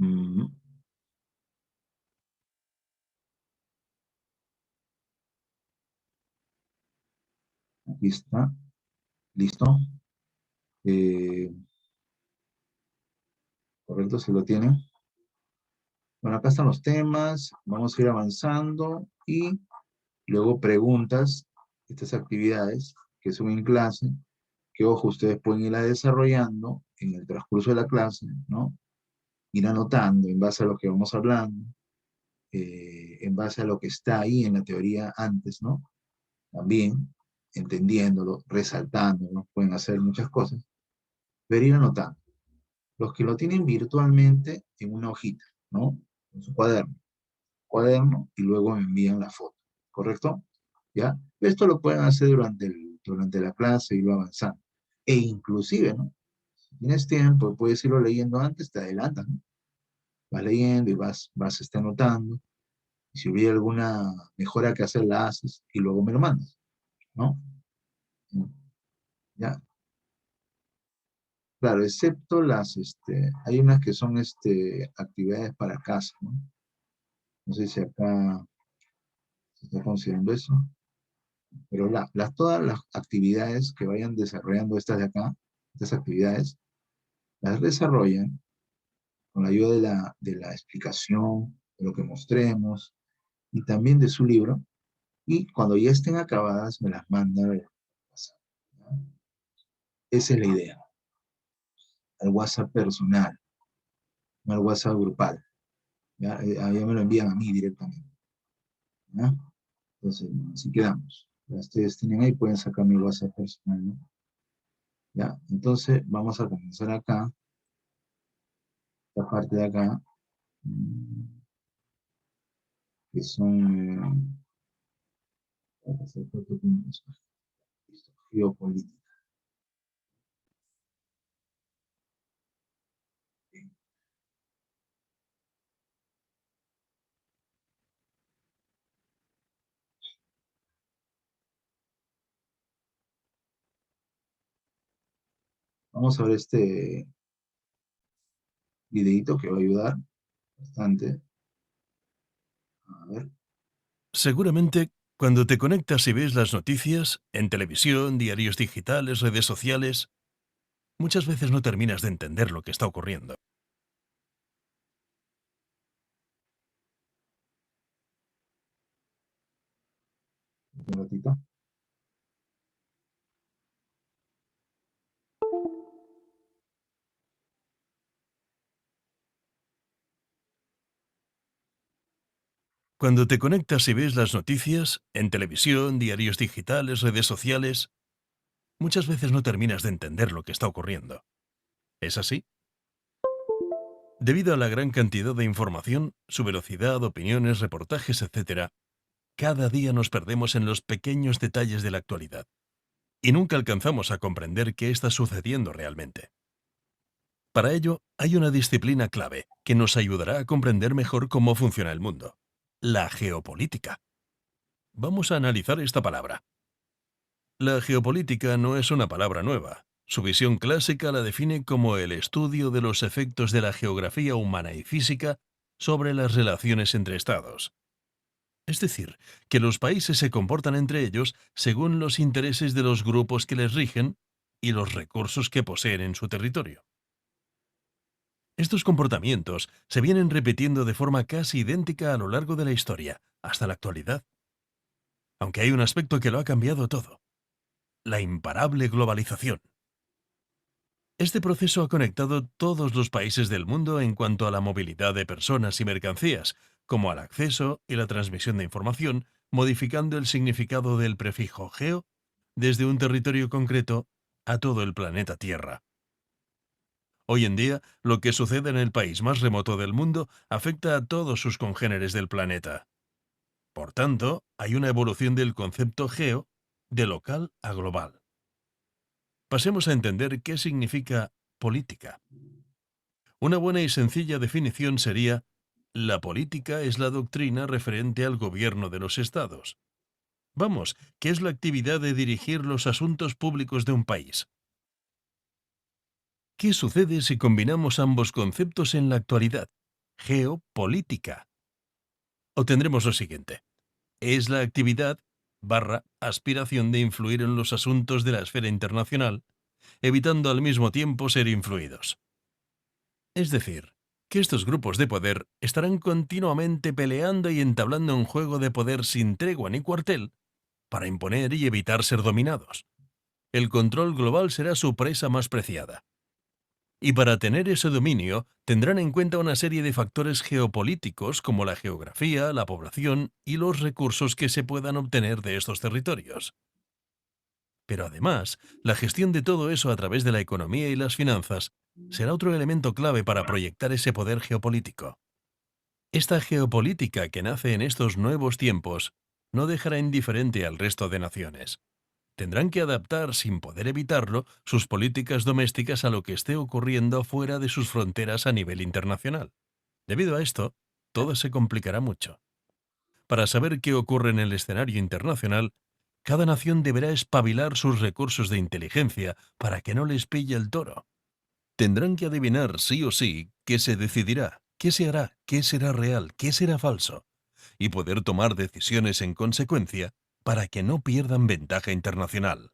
Mm, aquí está. ¿Listo? Eh, correcto, se lo tienen. Bueno, acá están los temas. Vamos a ir avanzando y luego preguntas, estas actividades que son en clase, que ojo, ustedes pueden irla desarrollando en el transcurso de la clase, ¿no? Ir anotando en base a lo que vamos hablando, en base a lo que está ahí en la teoría antes, ¿no? También entendiéndolo, resaltándolo, pueden hacer muchas cosas, pero ir anotando. Los que lo tienen virtualmente en una hojita, ¿no? En su cuaderno y luego me envían la foto, ¿correcto? ¿Ya? Esto lo pueden hacer durante la clase y lo avanzando. E inclusive, ¿no? Si tienes tiempo, puedes irlo leyendo antes, te adelantas, ¿no? Vas leyendo y vas anotando. Y si hubiera alguna mejora que hacer, la haces y luego me lo mandas, ¿no? Ya, claro, excepto hay unas que son, actividades para casa, ¿no? No sé si acá se está considerando eso, pero todas las actividades que vayan desarrollando estas de acá, estas actividades, las desarrollan con la ayuda de la explicación, de lo que mostremos y también de su libro, y cuando ya estén acabadas me las mandan al WhatsApp, ¿no? Esa es la idea, al WhatsApp personal, no al WhatsApp grupal, ¿ya? Allá me lo envían a mí directamente, ¿ya? Entonces, bueno, así quedamos. Ya ustedes tienen ahí, pueden sacar mi WhatsApp personal, ¿no? Ya, entonces vamos a comenzar acá, esta parte de acá, mm, que son geopolítica. Vamos a ver este videito que va a ayudar bastante. A ver, Seguramente, cuando te conectas y ves las noticias, en televisión, diarios digitales, redes sociales, muchas veces no terminas de entender lo que está ocurriendo. un ratito. Cuando te conectas y ves las noticias, en televisión, diarios digitales, redes sociales, muchas veces no terminas de entender lo que está ocurriendo. ¿Es así? Debido a la gran cantidad de información, su velocidad, opiniones, reportajes, etc., cada día nos perdemos en los pequeños detalles de la actualidad y nunca alcanzamos a comprender qué está sucediendo realmente. Para ello, hay una disciplina clave que nos ayudará a comprender mejor cómo funciona el mundo: la geopolítica. Vamos a analizar esta palabra. La geopolítica no es una palabra nueva. Su visión clásica la define como el estudio de los efectos de la geografía humana y física sobre las relaciones entre estados. Es decir, que los países se comportan entre ellos según los intereses de los grupos que les rigen y los recursos que poseen en su territorio. Estos comportamientos se vienen repitiendo de forma casi idéntica a lo largo de la historia, hasta la actualidad, aunque hay un aspecto que lo ha cambiado todo: la imparable globalización. Este proceso ha conectado todos los países del mundo en cuanto a la movilidad de personas y mercancías, como al acceso y la transmisión de información, modificando el significado del prefijo geo desde un territorio concreto a todo el planeta Tierra. Hoy en día, lo que sucede en el país más remoto del mundo afecta a todos sus congéneres del planeta. Por tanto, hay una evolución del concepto geo de local a global. Pasemos a entender qué significa política. Una buena y sencilla definición sería: la política es la doctrina referente al gobierno de los estados. Vamos, que es la actividad de dirigir los asuntos públicos de un país. ¿Qué sucede si combinamos ambos conceptos en la actualidad? geopolítica. Obtendremos lo siguiente. Es la actividad barra aspiración de influir en los asuntos de la esfera internacional, evitando al mismo tiempo ser influidos. Es decir, que estos grupos de poder estarán continuamente peleando y entablando un juego de poder sin tregua ni cuartel para imponer y evitar ser dominados. El control global será su presa más preciada. Y para tener ese dominio, tendrán en cuenta una serie de factores geopolíticos como la geografía, la población y los recursos que se puedan obtener de estos territorios. Pero además, la gestión de todo eso a través de la economía y las finanzas será otro elemento clave para proyectar ese poder geopolítico. Esta geopolítica que nace en estos nuevos tiempos no dejará indiferente al resto de naciones. Tendrán que adaptar, sin poder evitarlo, sus políticas domésticas a lo que esté ocurriendo fuera de sus fronteras a nivel internacional. Debido a esto, todo se complicará mucho. Para saber qué ocurre en el escenario internacional, cada nación deberá espabilar sus recursos de inteligencia para que no les pille el toro. Tendrán que adivinar sí o sí qué se decidirá, qué se hará, qué será real, qué será falso, y poder tomar decisiones en consecuencia para que no pierdan ventaja internacional.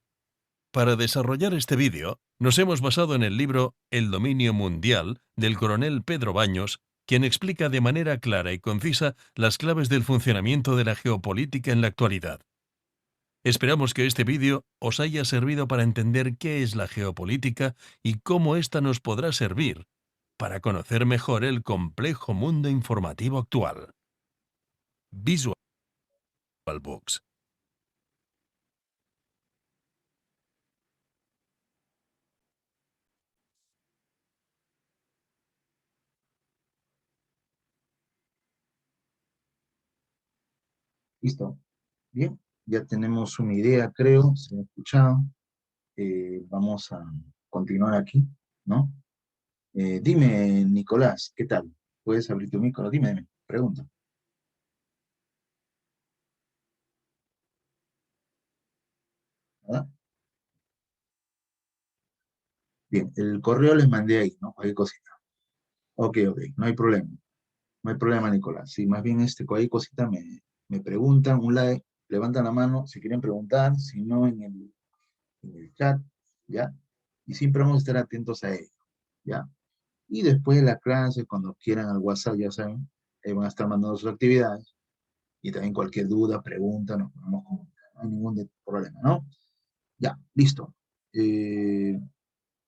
Para desarrollar este vídeo, nos hemos basado en el libro El dominio mundial del coronel Pedro Baños, quien explica de manera clara y concisa las claves del funcionamiento de la geopolítica en la actualidad. Esperamos que este vídeo os haya servido para entender qué es la geopolítica y cómo ésta nos podrá servir para conocer mejor el complejo mundo informativo actual. Visual Books. Listo. Bien, ya tenemos una idea, creo, se ha escuchado. Vamos a continuar aquí, ¿no? Dime, Nicolás, ¿qué tal? ¿Puedes abrir tu micro? Dime, pregunta. ¿Verdad? Bien, el correo les mandé ahí, ¿no? Cualquier cosita. Ok, no hay problema. No hay problema, Nicolás. Sí, más bien cualquier cosita me preguntan, un like, levantan la mano si quieren preguntar, si no en el chat, ¿ya? Y siempre vamos a estar atentos a ello, ¿ya? Y después de la clase, cuando quieran al WhatsApp, ya saben, ahí van a estar mandando sus actividades. Y también cualquier duda, pregunta, nos podemos comunicar. No hay ningún problema, ¿no? Ya, listo.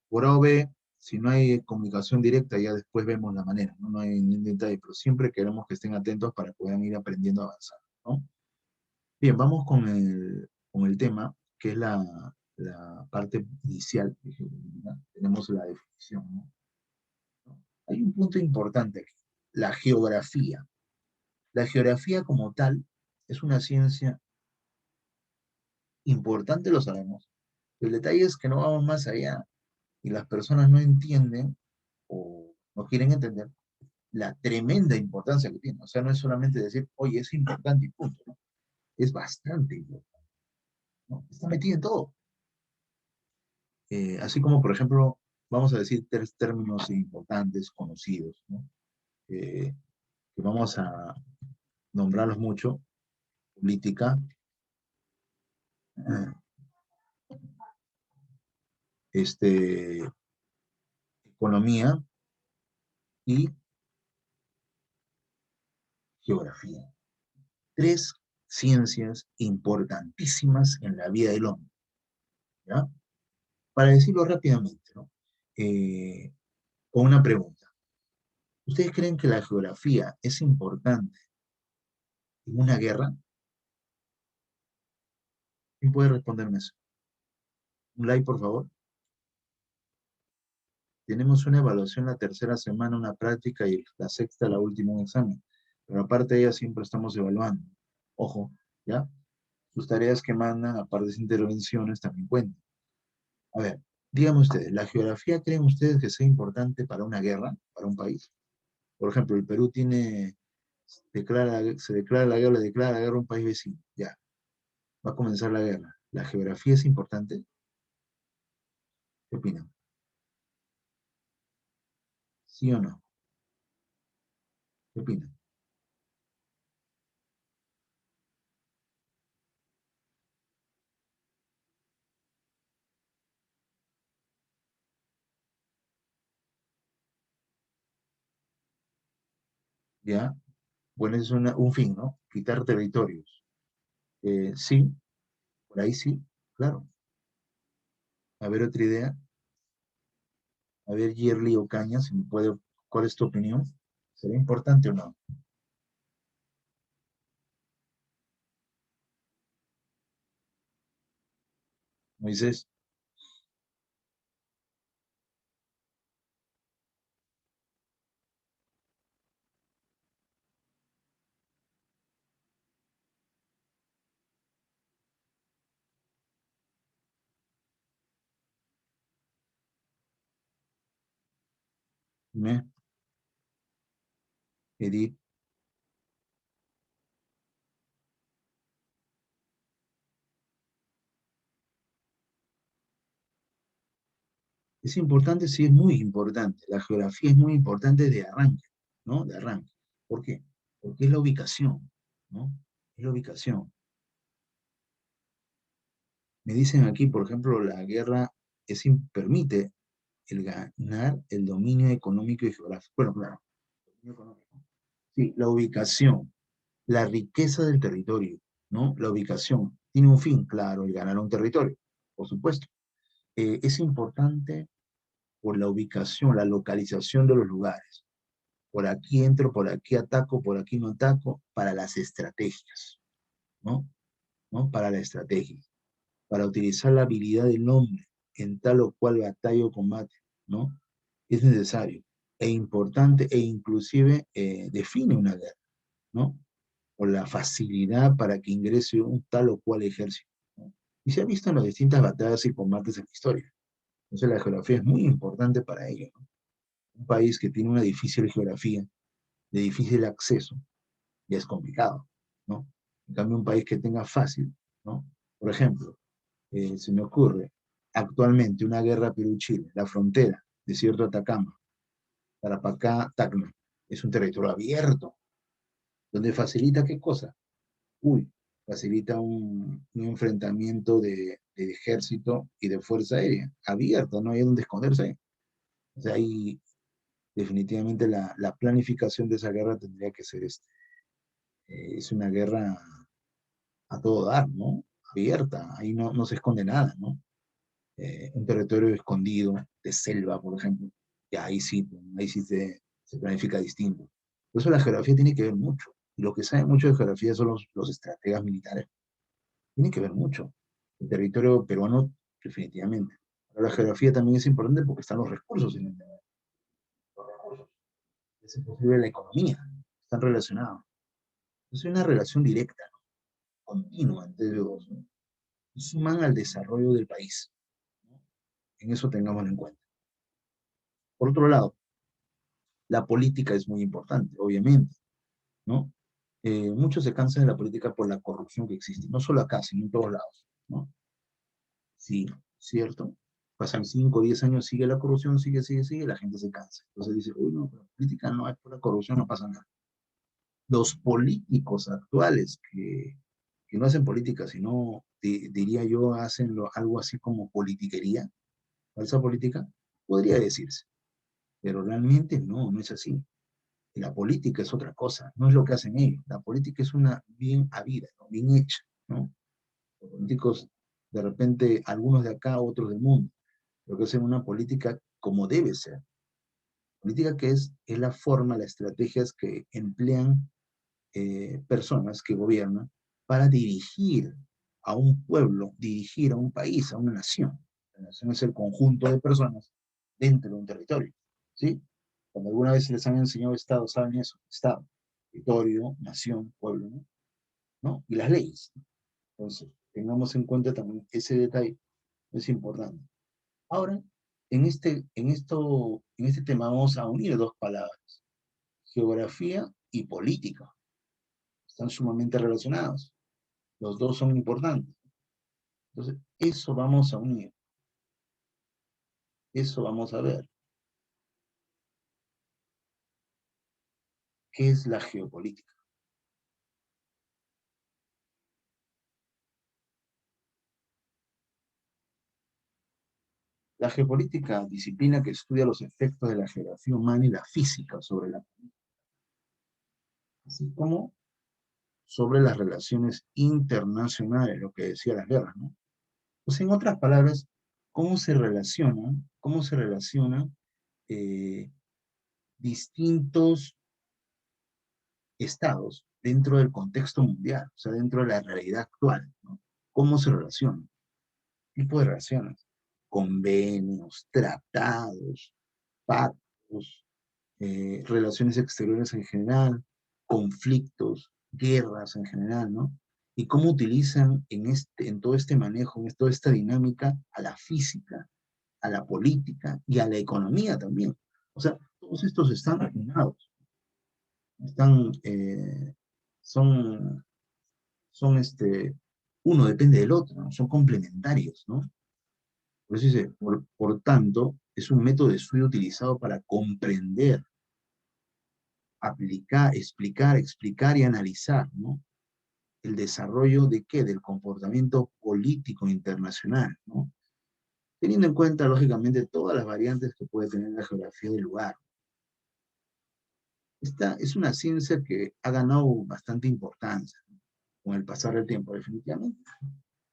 Por A o B, si no hay comunicación directa, ya después vemos la manera, ¿no? No hay ningún detalle, pero siempre queremos que estén atentos para que puedan ir aprendiendo a avanzar, ¿no? Bien, vamos con el tema, que es la parte inicial. ¿No? Tenemos la definición, ¿no? Hay un punto importante aquí, la geografía. La geografía como tal es una ciencia importante, lo sabemos. El detalle es que no vamos más allá y las personas no entienden o no quieren entender la tremenda importancia que tiene. O sea, no es solamente decir, oye, es importante y punto, ¿no? Es bastante importante, ¿no? Está metido en todo. Así como, por ejemplo, vamos a decir tres términos importantes, conocidos, ¿no? Que vamos a nombrarlos mucho: política, eh, este, economía y geografía. Tres ciencias importantísimas en la vida del hombre, ¿ya? Para decirlo rápidamente, ¿no? Con una pregunta. ¿Ustedes creen que la geografía es importante en una guerra? ¿Quién puede responderme eso? Un like, por favor. Tenemos una evaluación la tercera semana, una práctica, y la sexta, la última, un examen. Pero aparte de ella, siempre estamos evaluando. Ojo, ¿ya? Sus tareas que mandan, aparte de intervenciones, también cuentan. A ver, díganme ustedes, ¿la geografía creen ustedes que sea importante para una guerra, para un país? Por ejemplo, el Perú se declara la guerra, le declara la guerra a un país vecino. Ya, va a comenzar la guerra. ¿La geografía es importante? ¿Qué opinan? ¿Sí o no? ¿Qué opinan? ¿Ya? Bueno, es un fin, ¿no? Quitar territorios. Sí, por ahí sí, claro. A ver, otra idea. A ver, Yerli Ocaña, si me puede, ¿cuál es tu opinión? ¿Será importante o no? Moisés, dime, Edith. Es importante, sí, es muy importante. La geografía es muy importante de arranque, ¿no? De arranque. ¿Por qué? Porque es la ubicación, ¿no? Es la ubicación. Me dicen aquí, por ejemplo, la guerra permite el ganar el dominio económico y geográfico. Bueno, claro, dominio económico. Sí, la ubicación, la riqueza del territorio, ¿no? La ubicación tiene un fin, claro, el ganar un territorio, por supuesto. Es importante por la ubicación, la localización de los lugares. Por aquí entro, por aquí ataco, por aquí no ataco, para las estrategias, ¿no? ¿No? Para la estrategia, para utilizar la habilidad del hombre en tal o cual batalla o combate, ¿no? Es necesario e importante e inclusive define una guerra, ¿no? O la facilidad para que ingrese un tal o cual ejército, ¿no? Y se ha visto en las distintas batallas y combates en la historia. Entonces la geografía es muy importante para ello, ¿no? Un país que tiene una difícil geografía, de difícil acceso, ya es complicado, ¿no? En cambio, un país que tenga fácil, ¿no? Por ejemplo, se me ocurre actualmente una guerra Perú-Chile, la frontera, desierto de Atacama, Tarapacá, Tacna, es un territorio abierto, donde facilita qué cosa. Uy, facilita un enfrentamiento de ejército y de fuerza aérea, abierta, no hay donde esconderse. O sea, ahí definitivamente la planificación de esa guerra tendría que ser es una guerra a todo dar, ¿no? Abierta, ahí no se esconde nada, ¿no? Un territorio escondido, de selva, por ejemplo, y ahí sí se planifica distinto. Por eso la geografía tiene que ver mucho. Y lo que sabe mucho de geografía son los estrategas militares. Tiene que ver mucho. El territorio peruano, definitivamente. Pero la geografía también es importante porque están los recursos en el territorio. Los recursos. Es posible la economía. Están relacionados. Es una relación directa, ¿no? Continua entre los dos, ¿no? Y suman al desarrollo del país, ¿no? En eso tengámoslo en cuenta. Por otro lado, la política es muy importante, obviamente, ¿no? Muchos se cansan de la política por la corrupción que existe, no solo acá, sino en todos lados, ¿no? Sí, cierto. Pasan 5 o 10 años, sigue la corrupción, sigue, la gente se cansa. Entonces dice, uy, no, pero la política no es por la corrupción, no pasa nada. Los políticos actuales que no hacen política, sino, diría yo, hacen algo así como politiquería, falsa política, podría decirse, pero realmente no es así. La política es otra cosa, no es lo que hacen ellos. La política es una bien habida, ¿no? Bien hecha, ¿no? Los políticos, de repente, algunos de acá, otros del mundo, pero que hacen una política como debe ser. Política que es la forma, las estrategias que emplean personas que gobiernan para dirigir a un pueblo, dirigir a un país, a una nación. La nación es el conjunto de personas dentro de un territorio, ¿sí? Cuando alguna vez les han enseñado Estado, saben eso, Estado, territorio, nación, pueblo, ¿no? ¿No? Y las leyes. Entonces, tengamos en cuenta también ese detalle, es importante. Ahora, en este tema vamos a unir dos palabras, geografía y política. Están sumamente relacionados. Los dos son importantes. Entonces, eso vamos a unir, eso vamos a ver. ¿Qué es la geopolítica? La geopolítica, disciplina que estudia los efectos de la geografía humana y la física sobre la política, así como sobre las relaciones internacionales, lo que decía las guerras, ¿no? Pues en otras palabras, cómo se relacionan eh, distintos estados dentro del contexto mundial, o sea, dentro de la realidad actual, ¿no? ¿Cómo se relacionan? Tipo de relaciones, convenios, tratados, pactos, relaciones exteriores en general, conflictos, guerras en general, ¿no? Y cómo utilizan en todo este manejo, en toda esta dinámica, a la física, a la política y a la economía también. O sea, todos estos están afinados, están, son, uno depende del otro, ¿no? Son complementarios, ¿no? Por eso dice, por tanto, es un método de estudio utilizado para comprender, aplicar, explicar y analizar, ¿no? El desarrollo de qué? Del comportamiento político internacional, ¿no? Teniendo en cuenta, lógicamente, todas las variantes que puede tener la geografía del lugar. Esta es una ciencia que ha ganado bastante importancia, ¿no? Con el pasar del tiempo, definitivamente.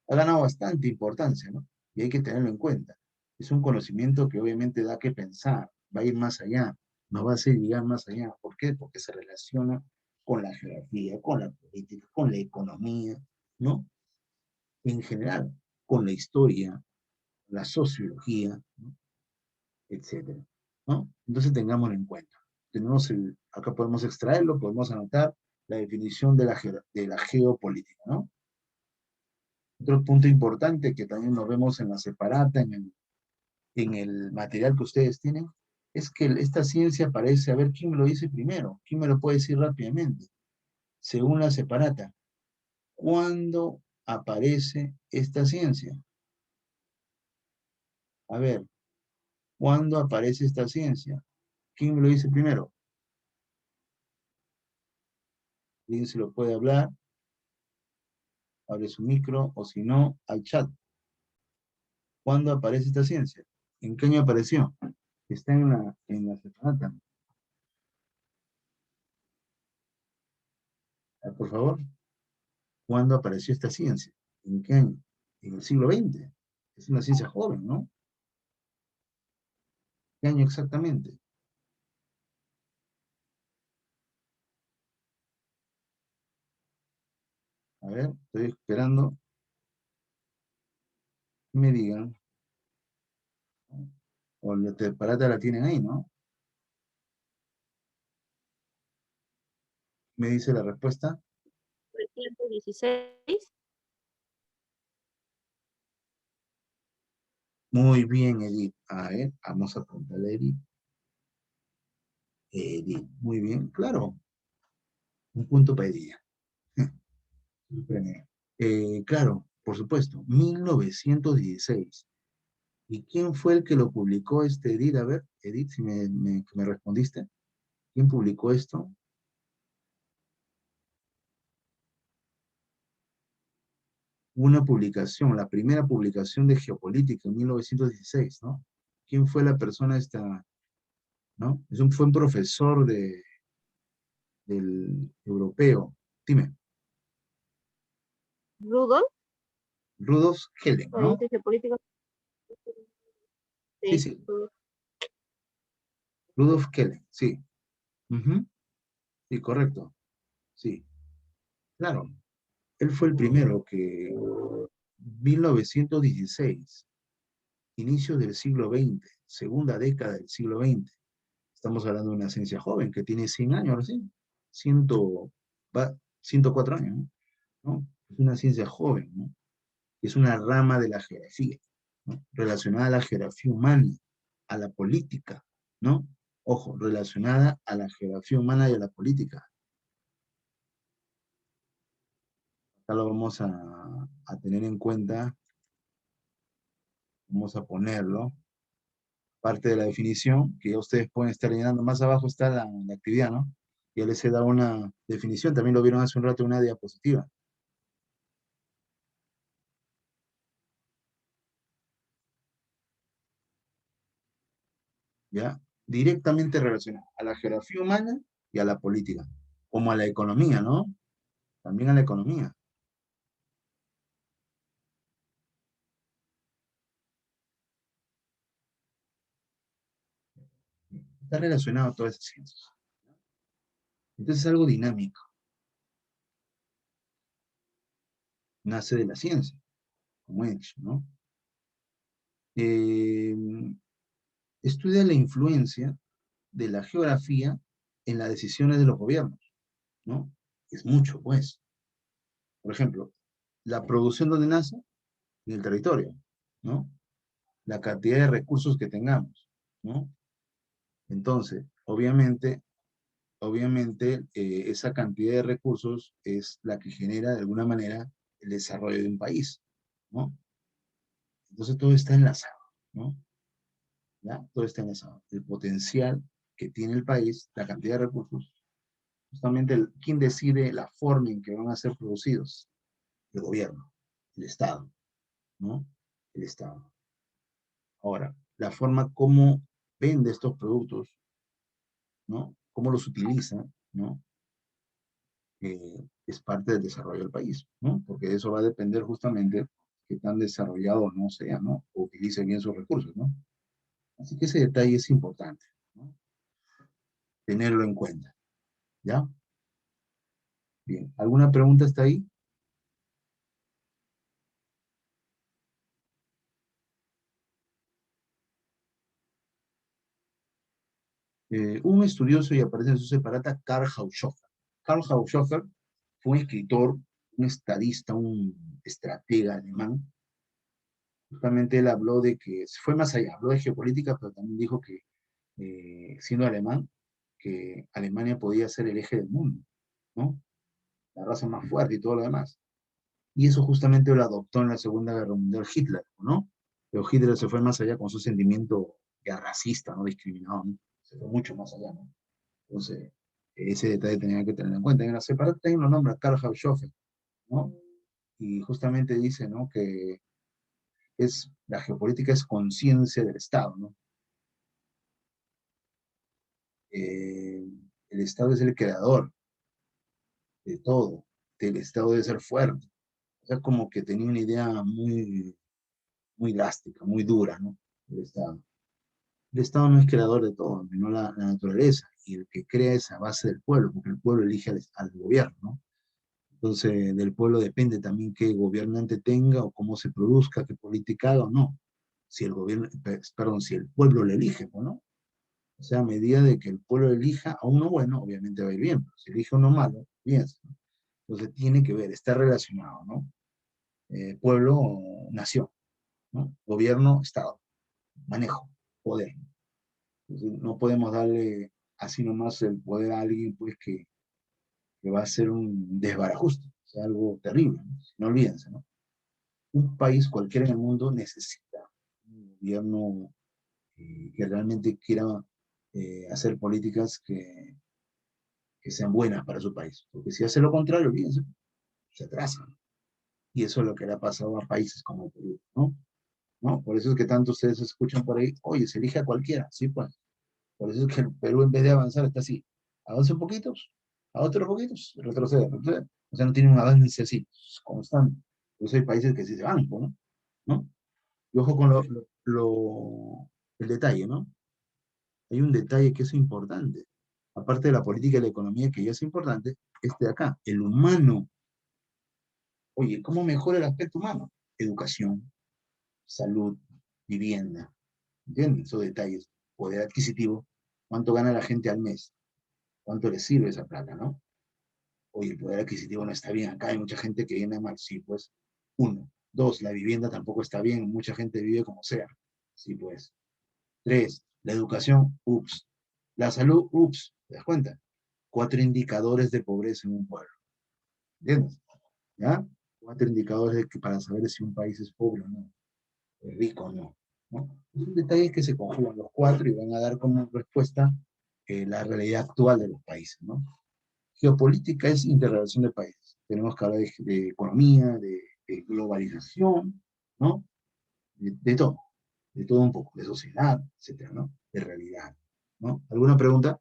Ha ganado bastante importancia, ¿no? Y hay que tenerlo en cuenta. Es un conocimiento que obviamente da que pensar, va a ir más allá, nos va a hacer llegar más allá. ¿Por qué? Porque se relaciona con la geografía, con la política, con la economía, ¿no? En general, con la historia, la sociología, ¿no? Etcétera, ¿no? Entonces tengámoslo en cuenta. Acá podemos extraerlo, podemos anotar la definición de la geopolítica, ¿no? Otro punto importante que también nos vemos en la separata, en el material que ustedes tienen, es que esta ciencia aparece, a ver, ¿quién me lo dice primero? ¿Quién me lo puede decir rápidamente? Según la separata, ¿cuándo aparece esta ciencia? A ver, ¿cuándo aparece esta ciencia? ¿Quién me lo dice primero? ¿Alguien se lo puede hablar? Abre su micro, o si no, al chat. ¿Cuándo aparece esta ciencia? ¿En qué año apareció? Está en la separata. Por favor, ¿cuándo apareció esta ciencia? ¿En qué año? En el siglo XX. Es una ciencia joven, ¿no? ¿Qué año exactamente? A ver, estoy esperando que me digan. O la separata la tienen ahí, ¿no? Me dice la respuesta. 316. Muy bien, Edith. A ver, vamos a apuntarle a Edith. Edith, muy bien, claro. Un punto para ella. Claro, por supuesto, 1916. ¿Y quién fue el que lo publicó este Edith? A ver, Edith, si me respondiste. ¿Quién publicó esto? Una publicación, la primera publicación de geopolítica en 1916, ¿no? ¿Quién fue la persona esta, no? Fue un profesor del europeo. Dime, Rudolf, Rudolf Helen, ¿no? dice político. Sí, Sí, sí, Rudolf Helen, sí. Ujú, sí, correcto, sí. Claro, él fue el primero que, 1916, inicio del siglo XX, segunda década del siglo XX. Estamos hablando de una ciencia joven que tiene 100 años recién, 100, 104 años, ¿no? ¿No? Es una ciencia joven, ¿no? Es una rama de la geografía, ¿no? Relacionada a la geografía humana, a la política, ¿no? Ojo, relacionada a la geografía humana y a la política. Acá lo vamos a tener en cuenta, vamos a ponerlo, parte de la definición, que ya ustedes pueden estar llenando. Más abajo está la actividad, ¿no? Ya les he dado una definición, también lo vieron hace un rato en una diapositiva. ¿Ya? Directamente relacionado a la geografía humana y a la política, como a la economía, ¿no? También a la economía. Está relacionado a todas esas ciencias. Entonces es algo dinámico, nace de la ciencia, como he dicho, ¿no? Eh, Estudia la influencia de la geografía en las decisiones de los gobiernos, ¿no? Es mucho, pues. Por ejemplo, la producción donde nace, en el territorio, ¿no? La cantidad de recursos que tengamos, ¿no? Entonces, obviamente, esa cantidad de recursos es la que genera de alguna manera el desarrollo de un país, ¿no? Entonces todo está enlazado, ¿no? ¿Ya? Todo está enlazado. El potencial que tiene el país, la cantidad de recursos, justamente quién decide la forma en que van a ser producidos, el gobierno, el Estado, ¿no? El Estado. Ahora, la forma como vende estos productos, ¿no? Cómo los utiliza, ¿no? Es parte del desarrollo del país, ¿no? Porque eso va a depender justamente que tan desarrollado no sea, ¿no? O utilice bien sus recursos, ¿no? Así que ese detalle es importante, ¿no? Tenerlo en cuenta, ¿ya? Bien, ¿alguna pregunta hasta ahí? Un estudioso, y aparece en su separata, Karl Haushofer. Karl Haushofer fue un escritor, un estadista, un estratega alemán. Justamente él habló de que fue más allá, habló de geopolítica, pero también dijo que, siendo alemán, que Alemania podía ser el eje del mundo, ¿no? La raza más fuerte y todo lo demás. Y eso justamente lo adoptó en la Segunda Guerra Mundial Hitler, ¿no? Pero Hitler se fue más allá con su sentimiento ya racista, ¿no? Discriminado, ¿no? Se fue mucho más allá, ¿no? Entonces, ese detalle tenía que tener en cuenta. En la separata también lo nombra Karl Haushofer, ¿no? Y justamente dice, ¿no? Que la geopolítica es conciencia del Estado, ¿no? Eh, el Estado es el creador de todo, el Estado debe ser fuerte. O sea, como que tenía una idea muy drástica, muy dura, ¿no? El Estado. El Estado no es creador de todo, sino la naturaleza, y el que crea es a base del pueblo, porque el pueblo elige al gobierno, ¿no? Entonces, del pueblo depende también qué gobernante tenga o cómo se produzca, qué política haga o no. Si el gobierno, perdón, si el pueblo le elige, ¿o no? O sea, a medida de que el pueblo elija a uno bueno, obviamente va a ir bien, pero si elige a uno malo, bien. ¿No? Entonces tiene que ver, está relacionado, ¿no? Pueblo, nación, ¿no? Gobierno, Estado, manejo, poder. Entonces, no podemos darle así nomás el poder a alguien, pues, que va a ser un desbarajuste, o sea, algo terrible, ¿no? No olvídense, ¿no? Un país cualquiera en el mundo necesita un gobierno que realmente quiera hacer políticas que sean buenas para su país. Porque si hace lo contrario, olvídense, se atrasan. Y eso es lo que le ha pasado a países como Perú, ¿no? ¿No? Por eso es que tanto ustedes escuchan por ahí, oye, se elige a cualquiera, sí, pues. Por eso es que el Perú, en vez de avanzar, está así. Avanza un poquito, a otros poquitos, retrocede, retrocede. O sea, no tiene un avance así, constante. Por eso hay países que sí se van, ¿no? ¿No? Y ojo con el detalle, ¿no? Hay un detalle que es importante. Aparte de la política y la economía, que ya es importante, este de acá, el humano. Oye, ¿cómo mejora el aspecto humano? Educación, salud, vivienda. ¿Entiendes? Esos detalles. Poder adquisitivo. ¿Cuánto gana la gente al mes? ¿Cuánto le sirve esa plata, no? Oye, el poder adquisitivo no está bien. Acá hay mucha gente que viene mal. Sí, pues. Uno. Dos, la vivienda tampoco está bien. Mucha gente vive como sea. Sí, pues. Tres, la educación. Ups. La salud. Ups. ¿Te das cuenta? Cuatro indicadores de pobreza en un pueblo. ¿Entiendes? ¿Ya? Cuatro indicadores para saber si un país es pobre o no, es rico o no. ¿No? Son detalles que se conjugan los cuatro y van a dar como respuesta la realidad actual de los países, ¿no? Geopolítica es interrelación de países. Tenemos que hablar de economía, de globalización, ¿no? De todo, de todo un poco, de sociedad, etcétera, ¿no? De realidad, ¿no? ¿Alguna pregunta?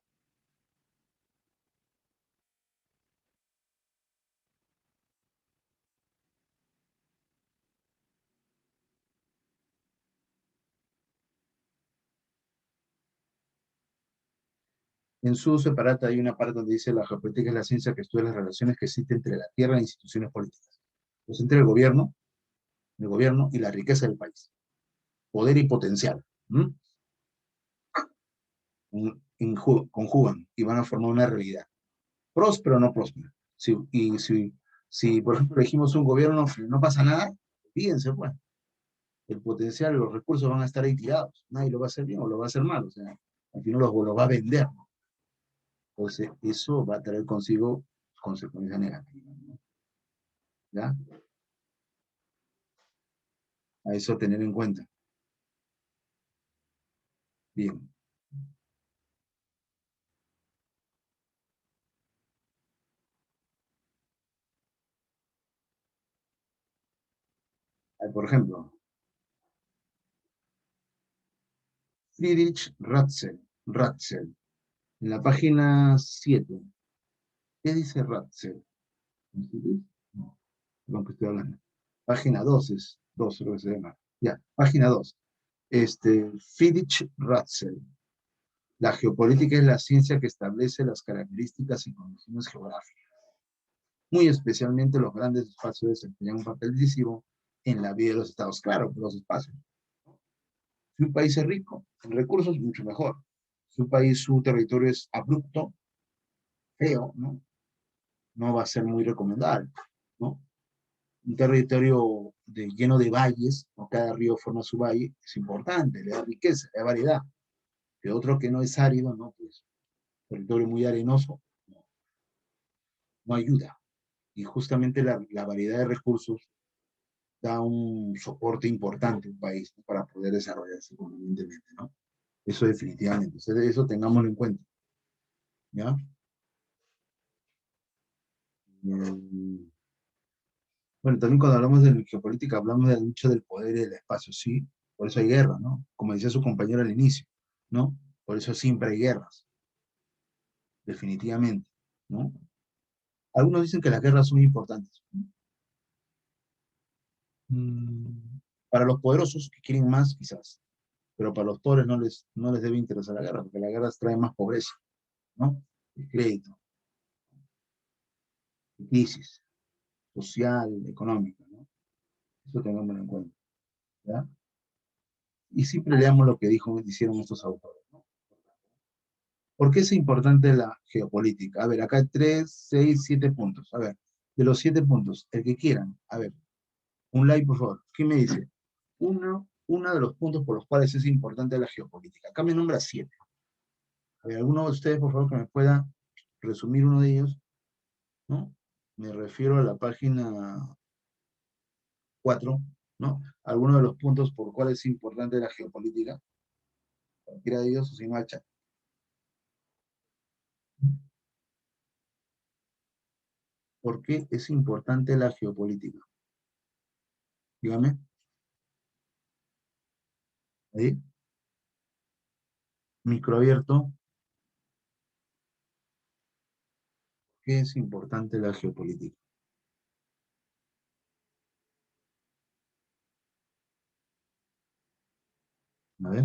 En su uso separata hay una parte donde dice la geopolítica es la ciencia que estudia las relaciones que existen entre la tierra e instituciones políticas. Pues entre el gobierno y la riqueza del país. Poder y potencial. ¿M? Conjugan y van a formar una realidad. Próspero o no próspero. Si, por ejemplo, elegimos un gobierno que no pasa nada, fíjense, pues, el potencial y los recursos van a estar ahí tirados. Nadie lo va a hacer bien o lo va a hacer mal. O sea, al final lo va a vender. ¿No? Entonces, eso va a traer consigo consecuencias negativas. ¿No? ¿Ya? A eso tener en cuenta. Bien. Por ejemplo, Friedrich Ratzel, en la página 7. ¿Qué dice Ratzel? No, lo que estoy hablando. Página 2 es 2, creo que se llama. Ya, página 2. Friedrich Ratzel. La geopolítica es la ciencia que establece las características y condiciones geográficas. Muy especialmente los grandes espacios desempeñan un papel decisivo en la vida de los estados. Claro, los espacios. Si un país es rico en recursos, mucho mejor. Si un país, su territorio es abrupto, feo, ¿no? No va a ser muy recomendable, ¿no? Un territorio lleno de valles, ¿no? Cada río forma su valle, es importante, le da riqueza, le da variedad. Que otro que no es árido, ¿no? Pues territorio muy arenoso, no, no ayuda. Y justamente la variedad de recursos da un soporte importante a un país, ¿no? Para poder desarrollarse convenientemente, ¿no? Eso definitivamente. Entonces, eso tengámoslo en cuenta, ¿ya? Mm, bueno, también cuando hablamos de geopolítica hablamos de la lucha del poder y del espacio, ¿sí? Por eso hay guerra, ¿no? Como decía su compañero al inicio, ¿no? Por eso siempre hay guerras, definitivamente, ¿no? Algunos dicen que las guerras son importantes. Mm, para los poderosos que quieren más, quizás, pero para los pobres no les debe interesar la guerra, porque la guerra trae más pobreza, ¿no? El crédito, crisis social, económica, ¿no? Eso tengámoslo en cuenta, ¿ya? Y siempre leamos lo que hicieron estos autores, ¿no? ¿Por qué es importante la geopolítica? A ver, acá hay 3, 6, 7 puntos. A ver, de los 7 puntos, el que quieran. A ver, un like, por favor. ¿Qué me dice? Uno de los puntos por los cuales es importante la geopolítica. Acá me nombra 7. A ver, alguno de ustedes, por favor, que me pueda resumir uno de ellos, ¿no? Me refiero a la página 4, ¿no? Alguno de los puntos por los cuales es importante la geopolítica. Cualquiera de ellos, o si no, al chat. ¿Por qué es importante la geopolítica? Dígame. Ahí, micro abierto. ¿Qué es importante la geopolítica? A ver,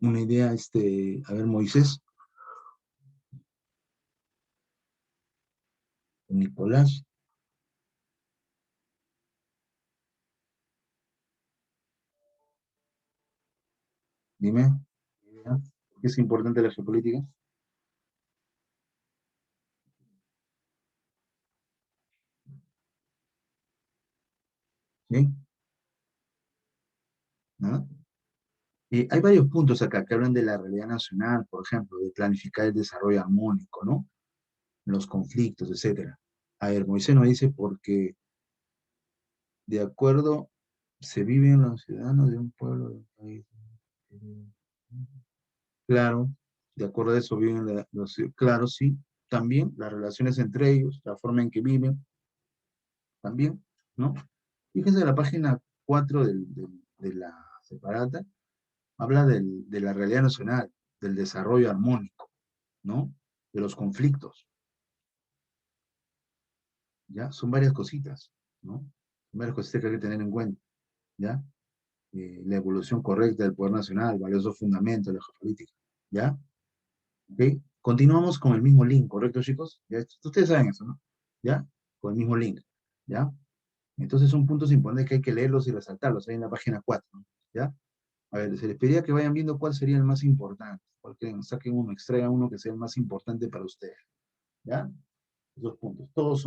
una idea, a ver, Moisés, Nicolás, dime, ¿por qué es importante la geopolítica? ¿Sí? ¿No? Hay varios puntos acá que hablan de la realidad nacional, por ejemplo, de planificar el desarrollo armónico, ¿no? Los conflictos, etcétera. A ver, Moisés nos dice porque de acuerdo se viven los ciudadanos de un pueblo, de un país. Claro, de acuerdo a eso viven claro, sí. También las relaciones entre ellos, la forma en que viven, también, ¿no? Fíjense la página 4 de la separata, habla de la realidad nacional, del desarrollo armónico, ¿no? De los conflictos, ¿ya? Son varias cositas, ¿no? Son varias cositas que hay que tener en cuenta, ¿ya? La evolución correcta del poder nacional, valiosos fundamentos de la geopolítica, ¿ya? ¿Ok? Continuamos con el mismo link, ¿correcto, chicos? ¿Ya? Ustedes saben eso, ¿no? ¿Ya? Con el mismo link, ¿ya? Entonces son puntos importantes que hay que leerlos y resaltarlos ahí en la página 4, ¿no? ¿Ya? A ver, se les pediría que vayan viendo cuál sería el más importante. Cuál creen, saquen uno, extraigan uno que sea el más importante para ustedes, ¿ya? Esos puntos. Todos